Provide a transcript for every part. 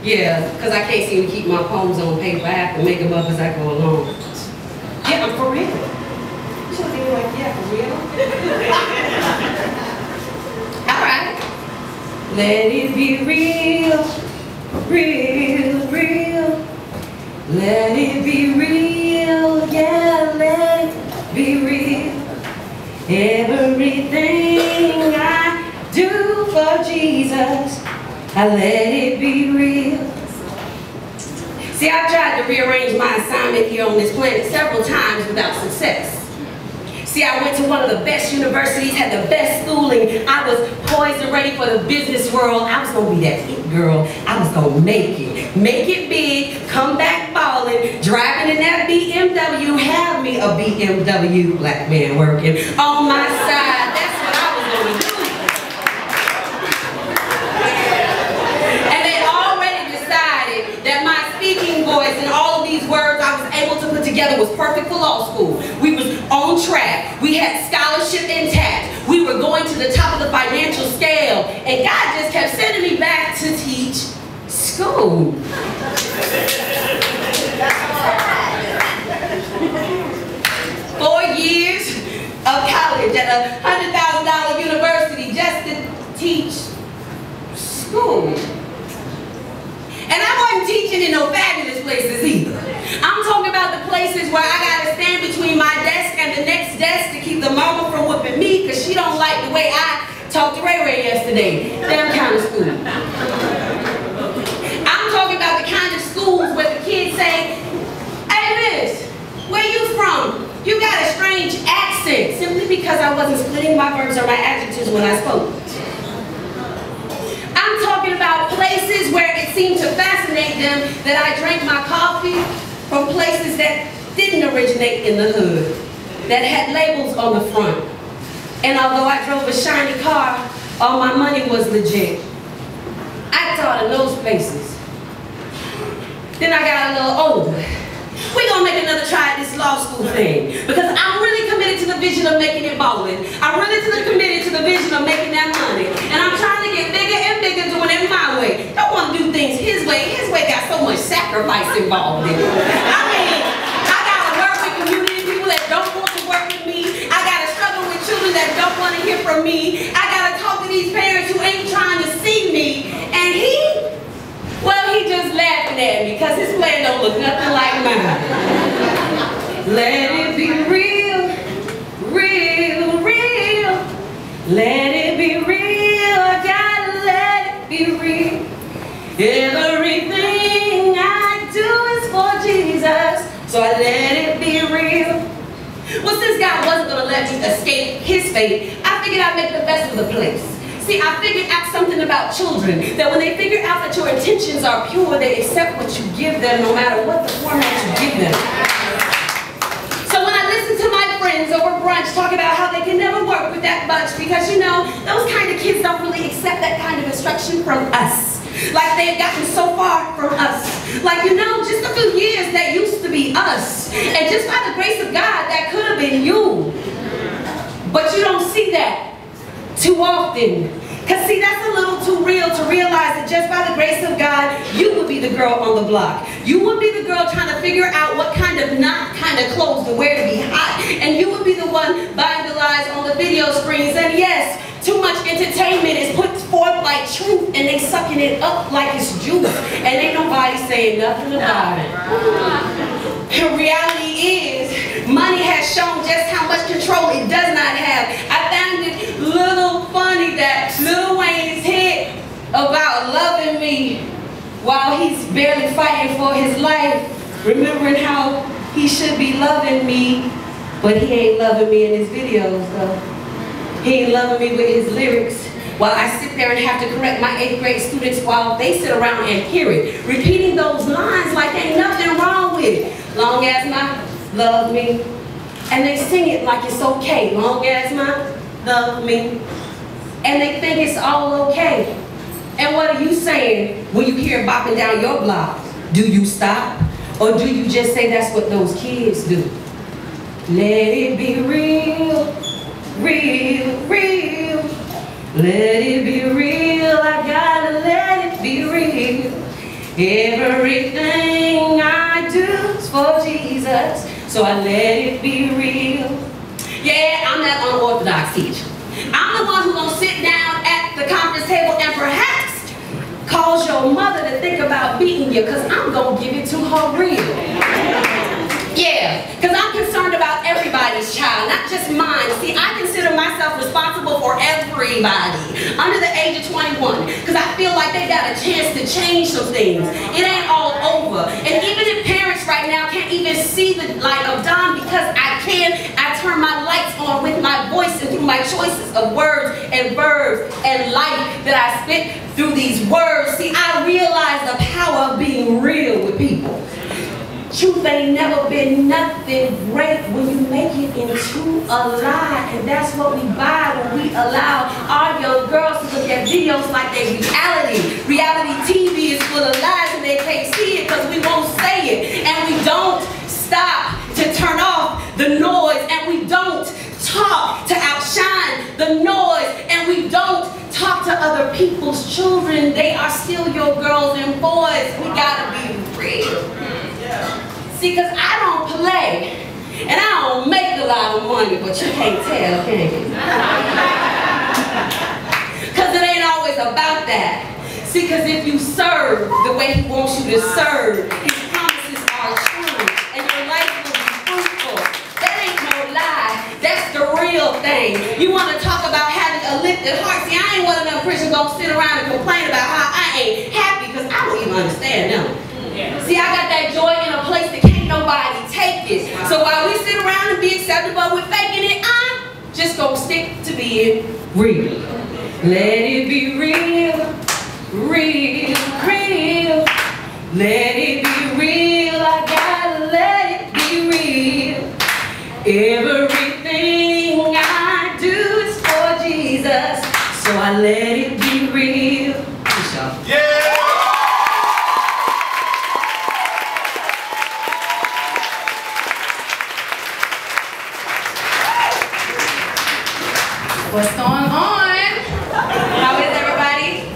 Yeah, because I can't seem to keep my poems on paper. I have to make them up as I go along. Yeah, I'm for real. You should be like, yeah, for real. All right. Let it be real, real, real. Let it be real, yeah, let it be real. Everything I do for Jesus, I let it be real. See, I've tried to rearrange my assignment here on this planet several times without success. See, I went to one of the best universities, had the best schooling. I was poised and ready for the business world. I was going to be that it girl. I was going to make it big, come back balling, driving in that BMW, have me a BMW, black man working on my side. That's what I was going to do. And they already decided that my speaking voice and all of these words I was able to put together was perfect for law school. We was on track. We had scholarship intact. We were going to the top of the financial scale. And God just kept sending me back to teach school. 4 years of college at a $100,000 university just to teach school. And I wasn't teaching in no fabulous places either. I'm talking about the places where I gotta stand between my desk and the next desk to keep the mama from whooping me because she don't like the way I talked to Ray Ray yesterday. Damn kind of school. I'm talking about the kind of schools where the kids say, "Hey miss, where you from? You got a strange accent," simply because I wasn't splitting my verbs or my adjectives when I spoke. I'm talking about places where it seemed to fascinate them that I drank my coffee from places that didn't originate in the hood, that had labels on the front. And although I drove a shiny car, all my money was legit. I taught in those places. Then I got a little older. We're gonna make another try at this law school thing because I'm really committed to the vision of making it ballin'. I'm really committed to the vision of making that money. And I'm trying to get bigger and bigger doing it my way. Don't want to do things his way. His way got so much sacrifice involved in it. I mean, I gotta work with community people that don't want to work with me. I gotta struggle with children that don't want to hear from me. I gotta talk to these parents who ain't trying to see me. And well, he just laughing at me because his plan don't look nothing like mine. Let it be real, real, real. Let it be real. I gotta let it be real. Everything I do is for Jesus, so I let it be real. Well, since God wasn't going to let me escape his fate, I figured I'd make the best of the place. See, I figured out something about children, that when they figure out that your intentions are pure, they accept what you give them no matter what the format you give them. So when I listen to my friends over brunch talk about how they can never work with that bunch because, you know, those kind of kids don't really accept that kind of instruction from us. Like they've gotten so far from us. Like, you know, just a few years that used to be us. And just by the grace of God, that could have been you. But you don't see that too often. Because see, that's a little too real to realize that just by the grace of God, you would be the girl on the block. You would be the girl trying to figure out what kind of clothes to wear to be hot. And you would be the one buying the lies on the video screens. And yes, too much entertainment is put forth like truth and they sucking it up like it's juice. And ain't nobody saying nothing about it. The reality is, money has shown just how much control it does not have. I found it little funny that Lil Wayne's hit about loving me while he's barely fighting for his life, remembering how he should be loving me, but he ain't loving me in his videos though. He ain't loving me with his lyrics. While I sit there and have to correct my 8th grade students while they sit around and hear it, repeating those lines like ain't nothing wrong with it. Long as my love me. And they sing it like it's okay. Long as my love me. And they think it's all okay. And what are you saying when you hear it bopping down your block? Do you stop? Or do you just say that's what those kids do? Let it be real, real, real. Let it be real, I gotta let it be real. Everything I do is for Jesus, so I let it be real. Yeah, I'm that unorthodox teacher. I'm the one who's gonna sit down at the conference table and perhaps cause your mother to think about beating you, because I'm gonna give it to her real. Yeah, because I'm concerned about everybody's child, not just mine. See, I consider myself responsible for everybody under the age of 21, because I feel like they got a chance to change some things. It ain't all over. And even if parents right now can't even see the light of dawn, because I turn my lights on with my voice and through my choices of words and verbs and life that I spit through these words. See, I realize the power of being real with people. Truth ain't never been nothing great when you make it into a lie, and that's what we buy when we allow our young girls to look at videos like they reality. Reality TV is full of lies and they can't see it because we won't say it, and we don't stop to turn off the noise, and we don't talk to outshine the noise, and we don't talk to other people's children. They are still your girls and boys. We gotta be real. See, because I don't play, and I don't make a lot of money, but you can't tell, can you? Because it ain't always about that. See, because if you serve the way he wants you to serve, his promises are true, and your life will be fruitful. That ain't no lie. That's the real thing. You want to talk about having a lifted heart. See, I ain't one of them Christians gonna sit around and complain about how I ain't happy, because I don't even understand them. See, I got that joy in a place that can't nobody take it. So while we sit around and be acceptable with faking it, I'm just gonna stick to being real. Let it be real, real, real. Let it be real, I gotta let it be real. Everything I do is for Jesus, so I let it be real. Yeah. What's going on? How is everybody?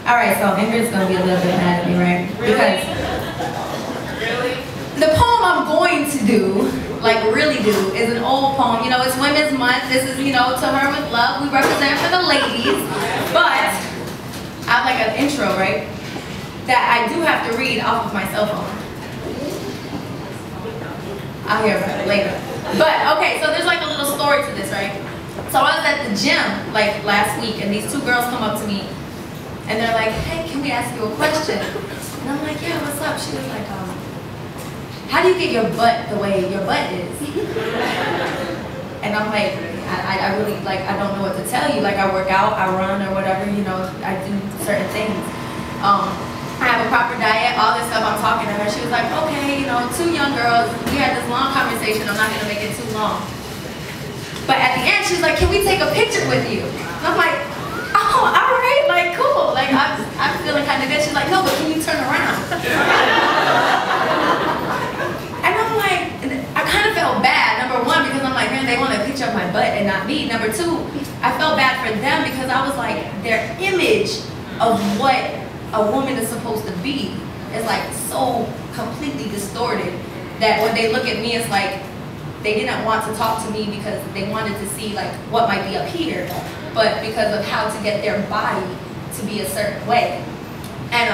All right, so Ingrid's gonna be a little bit mad at me, right? Because the poem I'm going to do, like really do, is an old poem. You know, it's Women's Month. This is, you know, To Her With Love. We represent for the ladies. But I have like an intro, right? That I do have to read off of my cell phone. I'll hear about it later. But, okay, so there's like a little story to this, right? So I was at the gym, like, last week, and these two girls come up to me, and they're like, hey, can we ask you a question? And I'm like, yeah, what's up? She was like, how do you get your butt the way your butt is? And I'm like, I really, like, I don't know what to tell you. Like, I work out, I run, or whatever, you know, I do certain things. I have a proper diet, all this stuff. I'm talking to her. She was like, okay, you know, two young girls. We had this long conversation. I'm not going to make it too long. But at the end, she was like, can we take a picture with you? And I'm like, oh, all right, like, cool. Like, I'm feeling kind of good. She's like, no, but can you turn around? And I'm like, I kind of felt bad, number one, because I'm like, man, they want a picture of my butt and not me. Number two, I felt bad for them because I was like, their image of what a woman is supposed to be is like so completely distorted that when they look at me, it's like they didn't want to talk to me because they wanted to see like what might be up here, but because of how to get their body to be a certain way. And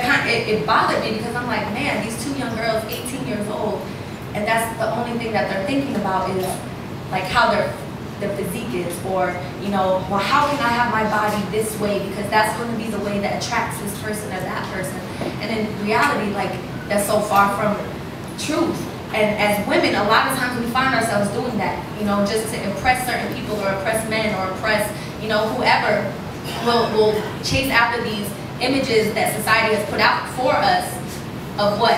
it bothered me because I'm like, man, these two young girls, 18 years old, and that's the only thing that they're thinking about is like how their physique is, or, you know, well, how can I have my body this way because that's going to be the way that attracts this person or that person. And in reality, like, that's so far from truth. And as women, a lot of times we find ourselves doing that, you know, just to impress certain people or impress men or impress, you know, whoever will chase after these images that society has put out for us of what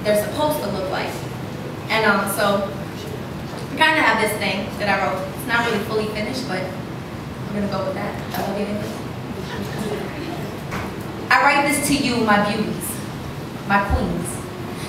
they're supposed to look like. And so I kind of have this thing that I wrote. It's not really fully finished, but I'm going to go with that. I love it. I write this to you, my beauties, my queens,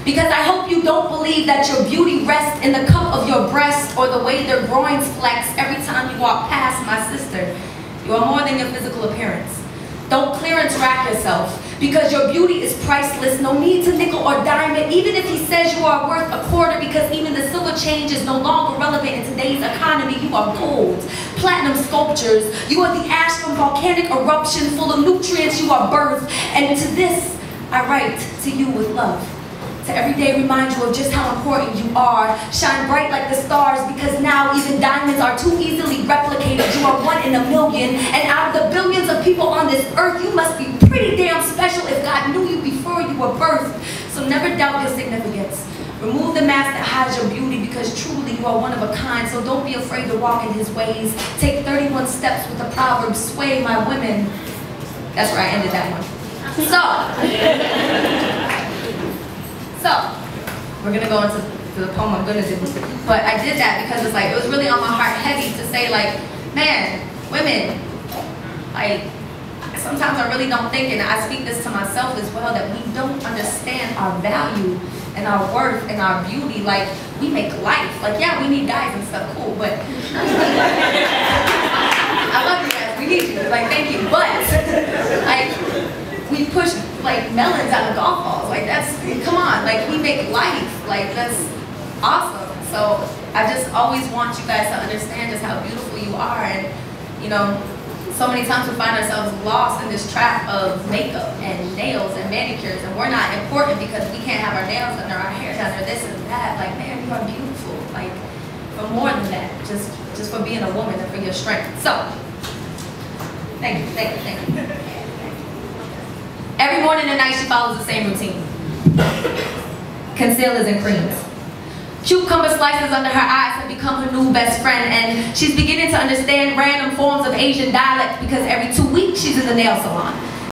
because I hope you don't believe that your beauty rests in the cup of your breast or the way their groins flex every time you walk past my sister. You are more than your physical appearance. Don't clearance rack yourself, because your beauty is priceless. No need to nickel or dime it, even if he says you are worth a quarter, because even the silver change is no longer relevant in today's economy. You are gold, platinum sculptures. You are the ash from volcanic eruption, full of nutrients. You are birth. And to this, I write to you with love. To every day remind you of just how important you are. Shine bright like the stars, because now even diamonds are too easily replicated. You are 1 in a million, and out of the billions of people on this earth, you must be pretty damn special if God knew you before you were birthed. So never doubt your significance. Remove the mask that hides your beauty, because truly you are one of a kind. So don't be afraid to walk in his ways. Take 31 steps with the proverb, sway my women. That's where I ended that one. So, we're gonna go into the poem I'm gonna do. But I did that because it's like, it was really on my heart heavy to say, like, man, women, like, sometimes I really don't think, and I speak this to myself as well, that we don't understand our value and our worth and our beauty. Like, we make life. Like, yeah, we need guys and stuff, cool, but I love you guys, we need you, like, thank you. But, like, we push like melons out of golf balls. Like, that's, come on, like, we make life. Like, that's awesome. So I just always want you guys to understand just how beautiful you are. And, you know, so many times we find ourselves lost in this trap of makeup and nails and manicures, and we're not important because we can't have our nails done or our hair done or this and that. Like, man, you are beautiful. Like, for more than that, just for being a woman and for your strength. So, thank you, thank you, thank you. Every morning and night she follows the same routine. Concealers and creams. Cucumber slices under her eyes have become her new best friend, and she's beginning to understand random forms of Asian dialect because every 2 weeks she's in the nail salon.